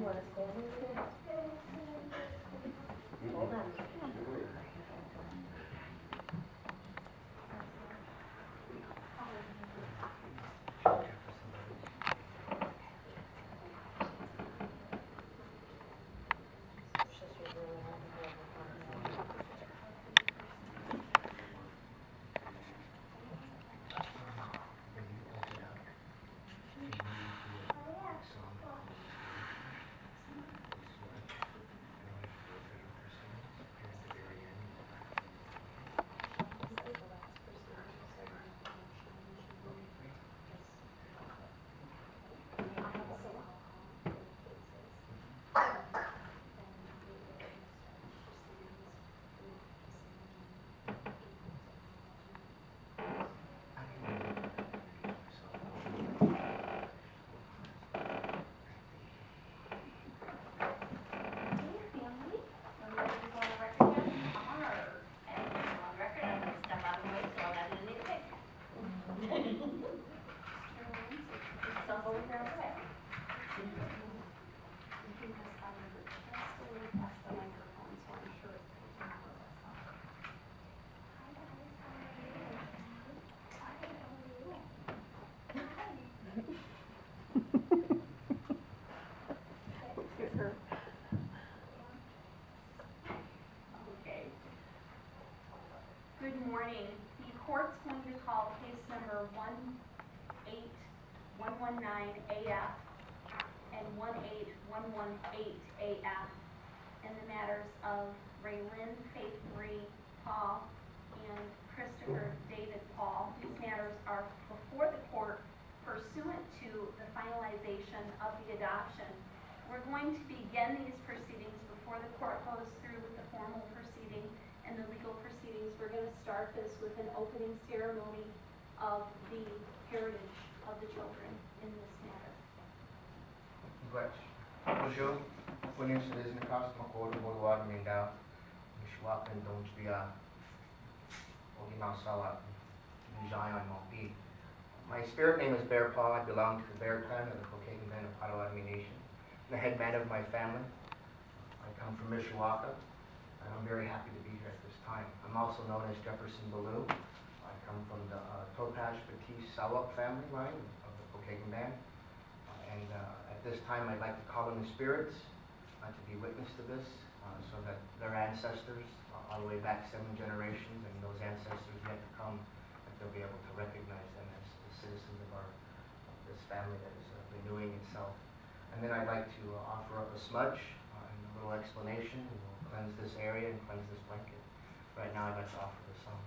want to stand with it? Hold on. Okay. Good morning. The court's going to call case number 18119AF and 18118AF in the matters of Raylyn Faith Marie Paul and Christopher David Paul. These matters are before the court pursuant to the finalization of the adoption. We're going to begin these proceedings before the court goes through with the formal proceeding and the legal proceedings. We're going to start this with an opening ceremony of the heritage of the children in this matter. Bonjour, punim se desnekas makoro bolwad minda, mishwapen donjbia, oginasalat, nijayan mopi. My spirit name is Bear Paw. I belong to the Bear clan of the Caucasian Band of Potawatomi Nation. I'm the head man of my family. I come from Mishawaka, and I'm very happy to be here at this time. I'm also known as Jefferson Ballou. I come from the Topaz Batiste Sawak family line of the Caucasian Band. And at this time, I'd like to call in the spirits to be witness to this, so that their ancestors, all the way back 7 generations, and those ancestors yet to come, that they'll be able to recognize them as the citizens of this family that is renewing itself. And then I'd like to offer up a smudge and a little explanation, and we'll cleanse this area and cleanse this blanket. Right now, I'd like to offer the song.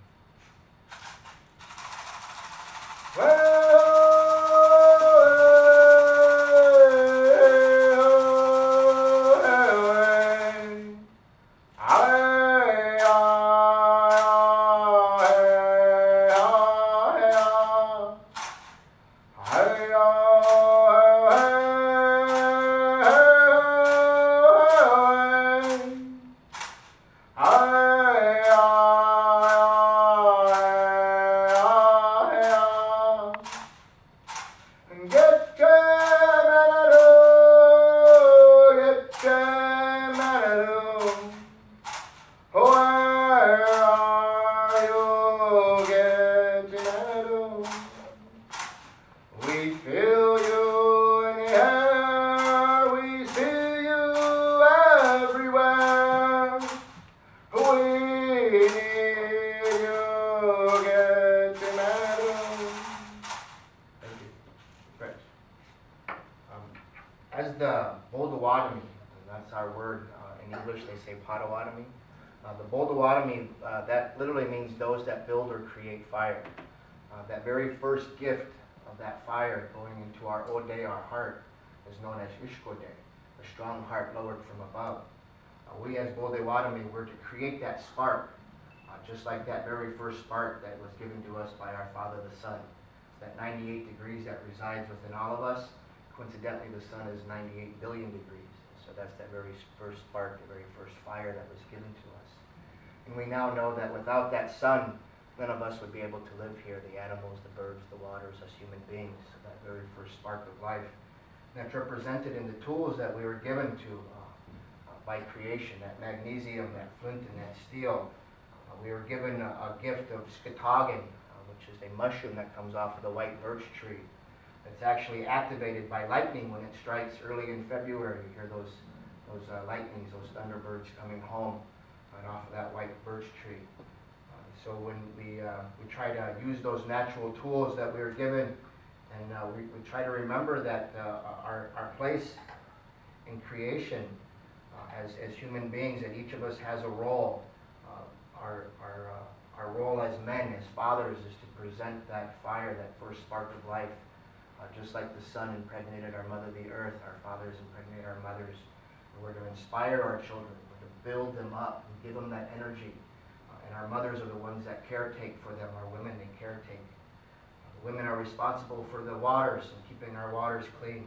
As the Boldawadami, that's our word in English, they say Potawatomi. The Boldawadami, that literally means those that build or create fire. That very first gift of that fire going into our Ode, our heart, is known as Ishkode, a strong heart lowered from above. We as Boldawadami were to create that spark, just like that very first spark that was given to us by our Father the Sun. That 98 degrees that resides within all of us. Coincidentally, the sun is 98 billion degrees. So that's that very first spark, the very first fire that was given to us. And we now know that without that sun, none of us would be able to live here, the animals, the birds, the waters, us human beings. So that very first spark of life. And that's represented in the tools that we were given to by creation, that magnesium, that flint, and that steel. We were given a gift of skatagen, which is a mushroom that comes off of the white birch tree. It's actually activated by lightning when it strikes early in February. You hear those lightnings, those thunderbirds coming home right off of that white birch tree. So when we try to use those natural tools that we were given, and we try to remember that our place in creation as human beings, that each of us has a role. Our role as men, as fathers, is to present that fire, that first spark of life. Just like the sun impregnated our mother, the earth, our fathers impregnate our mothers. And we're to inspire our children, we're to build them up and give them that energy. And our mothers are the ones that caretake for them. Our women, they caretake. The women are responsible for the waters and keeping our waters clean.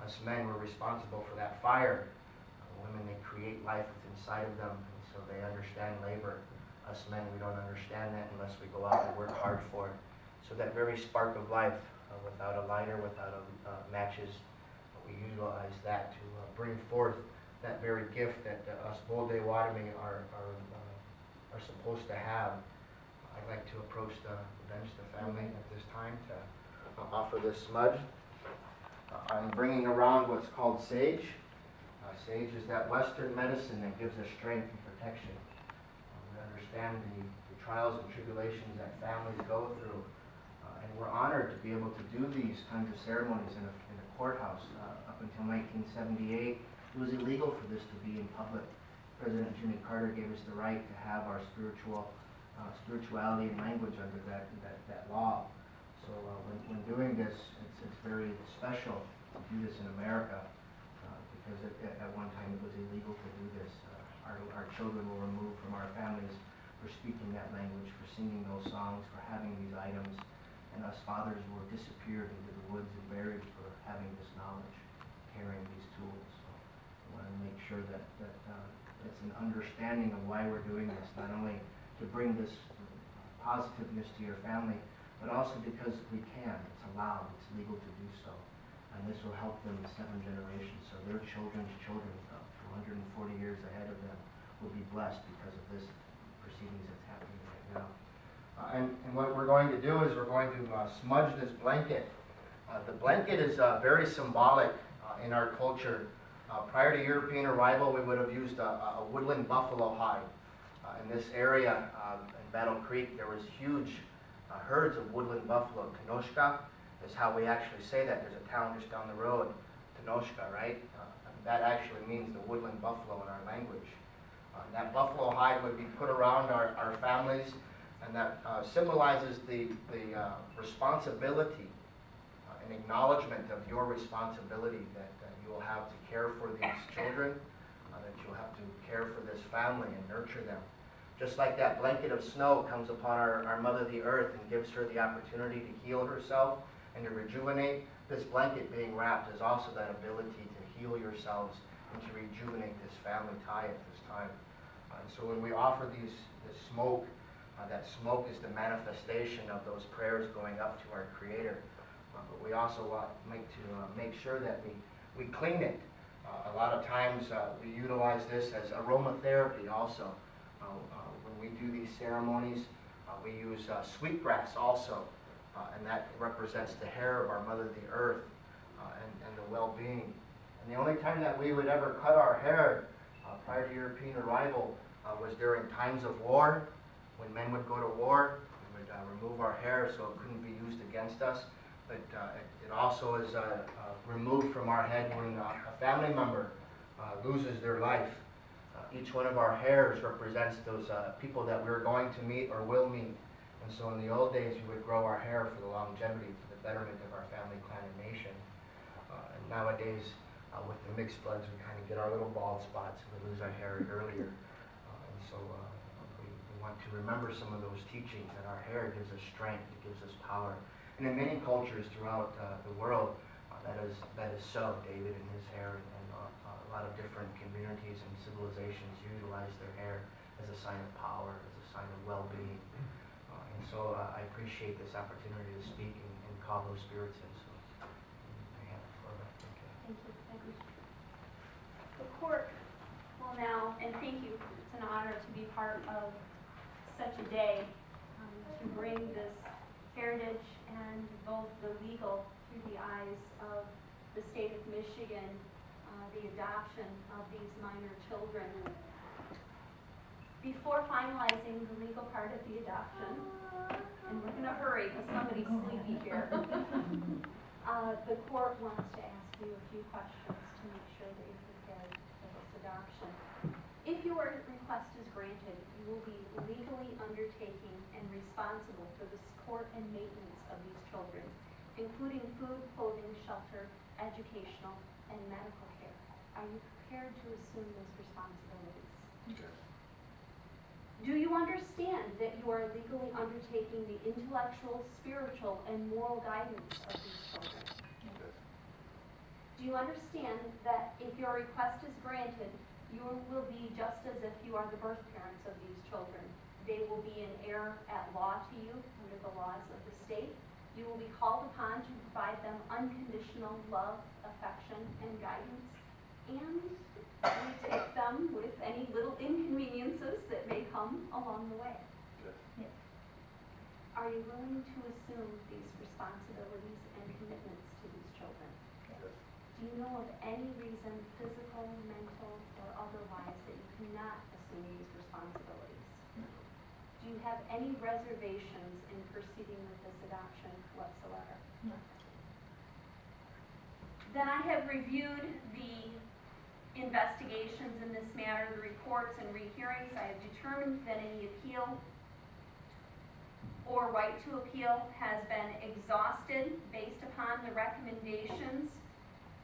Us men, we're responsible for that fire. Women, they create life within inside of them, and so they understand labor. Us men, we don't understand that unless we go out and work hard for it. So that very spark of life, without a lighter, without matches, we utilize that to bring forth that very gift that us Bolde Wadami are supposed to have. I'd like to approach the bench, the family at this time, to offer this smudge. I'm bringing around what's called sage. Sage is that Western medicine that gives us strength and protection. We understand the trials and tribulations that families go through, and we're honored to be able to do these kinds of ceremonies in a courthouse. Up until 1978, it was illegal for this to be in public. President Jimmy Carter gave us the right to have our spirituality and language under that law. So when doing this, it's very special to do this in America, because at one time it was illegal to do this. Our children were removed from our families for speaking that language, for singing those songs, for having these items, and us fathers were disappeared into the woods and buried for having this knowledge, carrying these tools. So I want to make sure that it's an understanding of why we're doing this, not only to bring this positiveness to your family, but also because we can. It's allowed, it's legal to do so. And this will help them 7 generations, so their children's children, 240 years ahead of them, will be blessed because of this proceedings that's happening right now. And what we're going to do is we're going to smudge this blanket. The blanket is very symbolic in our culture. Prior to European arrival, we would have used a woodland buffalo hide. In this area, in Battle Creek, there was huge herds of woodland buffalo. Tenoshka is how we actually say that. There's a town just down the road, Tenoshka, right? That actually means the woodland buffalo in our language. That buffalo hide would be put around our families, and that symbolizes the responsibility and acknowledgement of your responsibility that you will have to care for these children, that you'll have to care for this family and nurture them. Just like that blanket of snow comes upon our mother, the earth, and gives her the opportunity to heal herself and to rejuvenate, this blanket being wrapped is also that ability to heal yourselves and to rejuvenate this family tie at this time. And so when we offer this smoke, that smoke is the manifestation of those prayers going up to our Creator. But we also want to make sure that we clean it. A lot of times we utilize this as aromatherapy also. When we do these ceremonies, we use sweetgrass also, and that represents the hair of our Mother the Earth and the well-being. And the only time that we would ever cut our hair prior to European arrival was during times of war. When men would go to war, we would remove our hair so it couldn't be used against us. But it also is removed from our head when a family member loses their life. Each one of our hairs represents those people that we're going to meet or will meet. And so in the old days, we would grow our hair for the longevity, for the betterment of our family, clan, and nation. And nowadays, with the mixed bloods, we kind of get our little bald spots and we lose our hair earlier. And so we want to remember some of those teachings, that our hair gives us strength, it gives us power. And in many cultures throughout the world, that is so. David and his hair, and a lot of different communities and civilizations utilize their hair as a sign of power, as a sign of well-being. And so I appreciate this opportunity to speak and call those spirits in. So I have it for that. Okay. Thank you. Thank you. The court will now, and thank you, it's an honor to be part of such a day, to bring this heritage and both the legal through the eyes of the state of Michigan, the adoption of these minor children. Before finalizing the legal part of the adoption, and we're going to hurry because somebody's sleepy here, the court wants to ask you a few questions to make sure that you're prepared for this adoption. If your request is granted, you will be legally undertaking and responsible for the support and maintenance of these children, including food, clothing, shelter, educational, and medical care. Are you prepared to assume those responsibilities? Yes. Do you understand that you are legally undertaking the intellectual, spiritual, and moral guidance of these children? Yes. Do you understand that if your request is granted, you will be just as if you are the birth parents of these children? They will be in heir at law to you under the laws of the state. You will be called upon to provide them unconditional love, affection, and guidance, and we take them with any little inconveniences that may come along the way. Yes. Are you willing to assume these responsibilities and commitments to these children? Yes. Do you know of any reason, physical, mental, or otherwise, that you cannot assume these responsibilities? Do you have any reservations in proceeding with this adoption whatsoever? No. Then I have reviewed the investigations in this matter, the reports and rehearings. I have determined that any appeal or right to appeal has been exhausted based upon the recommendations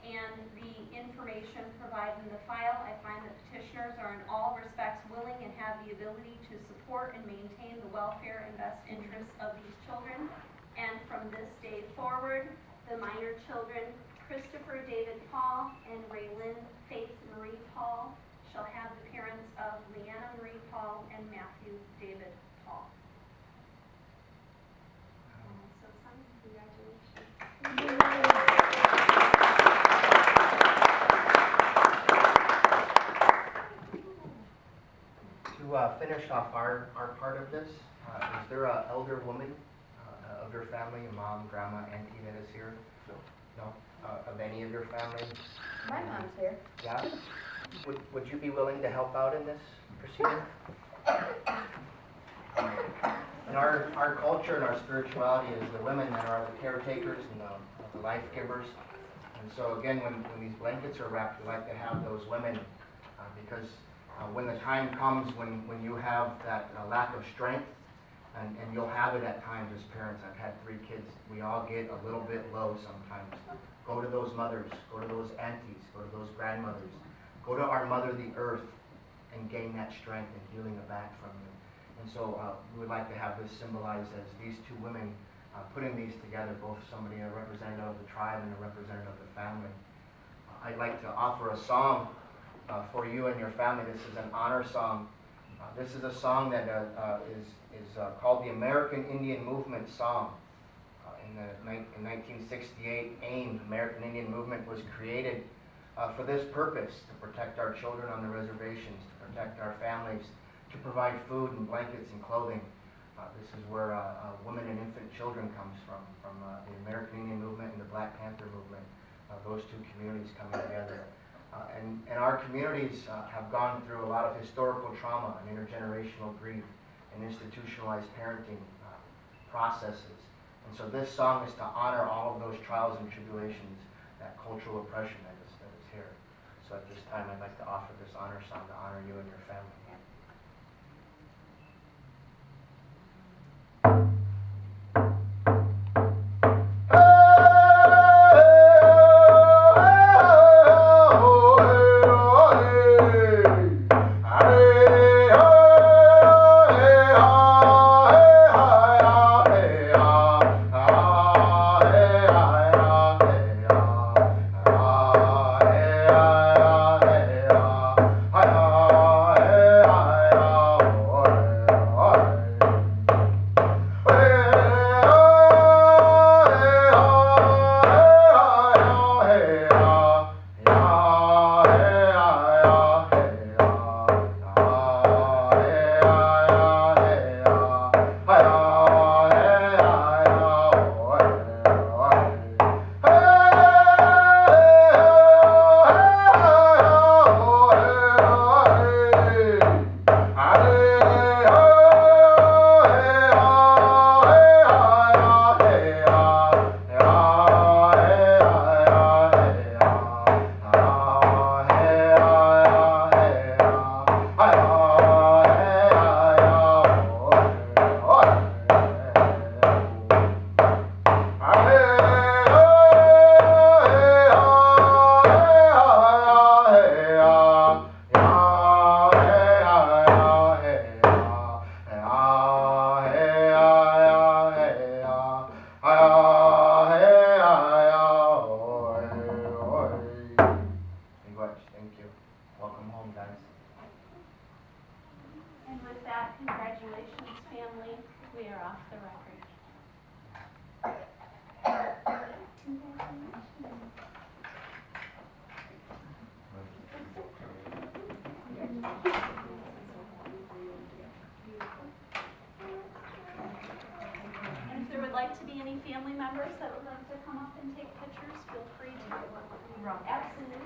and the information provided in the file. I find that petitioners are in all respects willing and have the ability to support and maintain the welfare and best interests of these children. And from this day forward, the minor children, Christopher David Paul and Raylyn Faith Marie Paul, shall have the parents of Leanna Marie Paul and Matthew David Paul. So, son, congratulations. To finish off our part of this, is there an elder woman of your family, a mom, grandma, auntie that is here? No. No? Of any of your family? My mom's here. Yeah? Would you be willing to help out in this proceeding? In our culture and our spirituality is the women that are the caretakers and the life givers. And so again, when these blankets are wrapped, we like to have those women because when the time comes when you have that lack of strength, and you'll have it at times as parents. I've had 3 kids. We all get a little bit low sometimes. Go to those mothers, go to those aunties, go to those grandmothers. Go to our Mother the Earth and gain that strength and healing it back from you. And so we would like to have this symbolized as these 2 women putting these together, both somebody, a representative of the tribe and a representative of the family. I'd like to offer a song for you and your family. This is an honor song. This is a song that is called the American Indian Movement Song. In 1968, AIM, American Indian Movement, was created for this purpose, to protect our children on the reservations, to protect our families, to provide food and blankets and clothing. This is where women and infant children comes from the American Indian Movement and the Black Panther Movement, those 2 communities coming together. And our communities have gone through a lot of historical trauma and intergenerational grief and institutionalized parenting processes. And so this song is to honor all of those trials and tribulations, that cultural oppression that is here. So at this time, I'd like to offer this honor song to honor you and your family. welcome, guys. And with that, congratulations, family. We are off the record. And if there would like to be any family members that would like to come up and take pictures, feel free to. Absolutely.